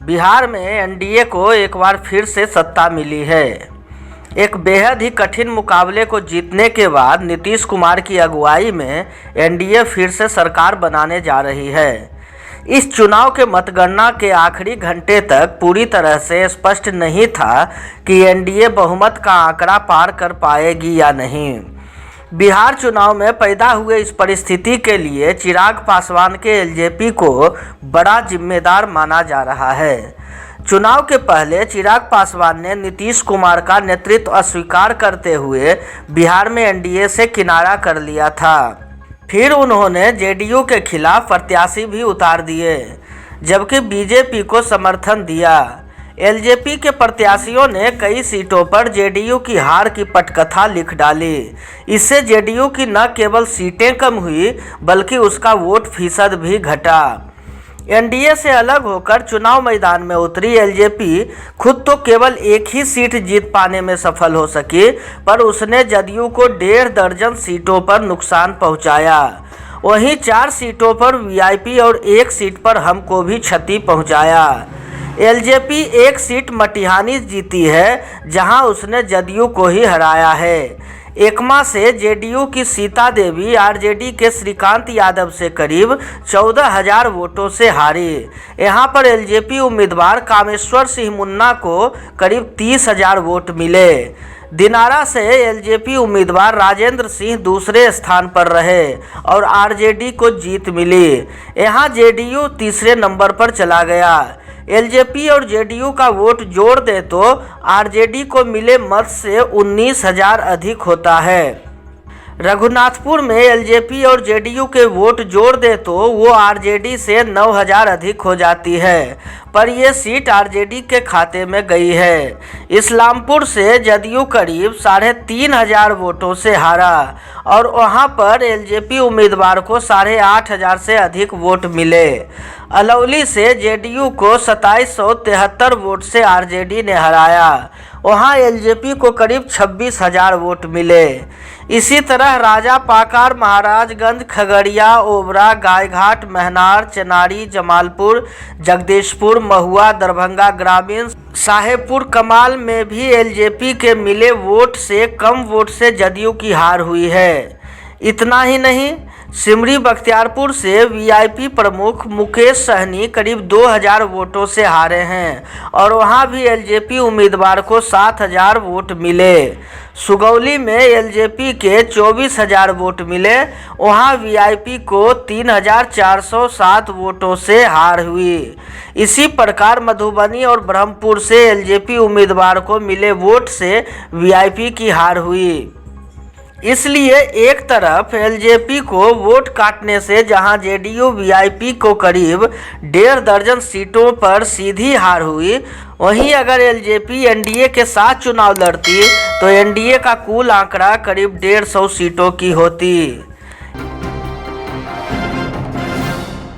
बिहार में एनडीए को एक बार फिर से सत्ता मिली है। एक बेहद ही कठिन मुकाबले को जीतने के बाद नीतीश कुमार की अगुवाई में एनडीए फिर से सरकार बनाने जा रही है। इस चुनाव के मतगणना के आखिरी घंटे तक पूरी तरह से स्पष्ट नहीं था कि एनडीए बहुमत का आंकड़ा पार कर पाएगी या नहीं। बिहार चुनाव में पैदा हुए इस परिस्थिति के लिए चिराग पासवान के एलजेपी को बड़ा जिम्मेदार माना जा रहा है। चुनाव के पहले चिराग पासवान ने नीतीश कुमार का नेतृत्व अस्वीकार करते हुए बिहार में एनडीए से किनारा कर लिया था। फिर उन्होंने जेडीयू के खिलाफ प्रत्याशी भी उतार दिए, जबकि बीजेपी को समर्थन दिया। एलजेपी के प्रत्याशियों ने कई सीटों पर जेडीयू की हार की पटकथा लिख डाली। इससे जेडीयू की न केवल सीटें कम हुई बल्कि उसका वोट फीसद भी घटा। एनडीए से अलग होकर चुनाव मैदान में उतरी एलजेपी खुद तो केवल एक ही सीट जीत पाने में सफल हो सकी, पर उसने जदयू को 1.5 दर्जन सीटों पर नुकसान पहुंचाया। वहीं 4 सीटों पर वीआईपी और 1 सीट पर हमको भी क्षति पहुंचाया। एलजेपी 1 सीट मटिहानी जीती है, जहां उसने जदयू को ही हराया है। एकमा से जेडीयू की सीता देवी आरजेडी के श्रीकांत यादव से करीब 14,000 वोटों से हारी। यहां पर एलजेपी उम्मीदवार कामेश्वर सिंह मुन्ना को करीब 30,000 वोट मिले। दिनारा से एलजेपी उम्मीदवार राजेंद्र सिंह दूसरे स्थान पर रहे और आरजेडी को जीत मिली। यहां जेडीयू तीसरे नंबर पर चला गया। एलजेपी और जेडीयू का वोट जोड़ दें तो आरजेडी को मिले मत से 19,000 अधिक होता है। रघुनाथपुर में एलजेपी और जेडीयू के वोट जोड़ दें तो वो आरजेडी से 9,000 अधिक हो जाती है, पर ये सीट आरजेडी के खाते में गई है। इस्लामपुर से जदयू करीब 3,500 वोटों से हारा और वहां पर एलजेपी उम्मीदवार को 8,500 से अधिक वोट मिले। अलौली से जेडीयू को 2773 वोट से आरजेडी ने हराया, वहां एलजेपी को करीब 26,000 वोट मिले। इसी तरह राजापाकर, महाराजगंज, खगड़िया, ओबरा, गायघाट, महनार, चेनारी, जमालपुर, जगदीशपुर, महुआ, दरभंगा ग्रामीण, साहेबपुर कमाल में भी एलजेपी के मिले वोट से कम वोट से जदयू की हार हुई है। इतना ही नहीं, सिमरी बख्तियारपुर से वीआईपी प्रमुख मुकेश सहनी करीब 2,000 वोटों से हारे हैं और वहां भी एलजेपी उम्मीदवार को 7,000 वोट मिले। सुगौली में एलजेपी के 24,000 वोट मिले, वहां वीआईपी को 3,407 वोटों से हार हुई। इसी प्रकार मधुबनी और ब्रह्मपुर से एलजेपी उम्मीदवार को मिले वोट से वीआईपी की हार हुई। इसलिए एक तरफ एलजेपी को वोट काटने से जहां जेडीयू वीआईपी को करीब 1.5 दर्जन सीटों पर सीधी हार हुई, वहीं अगर एलजेपी एनडीए के साथ चुनाव लड़ती तो एनडीए का कुल आंकड़ा करीब 150 सीटों की होती।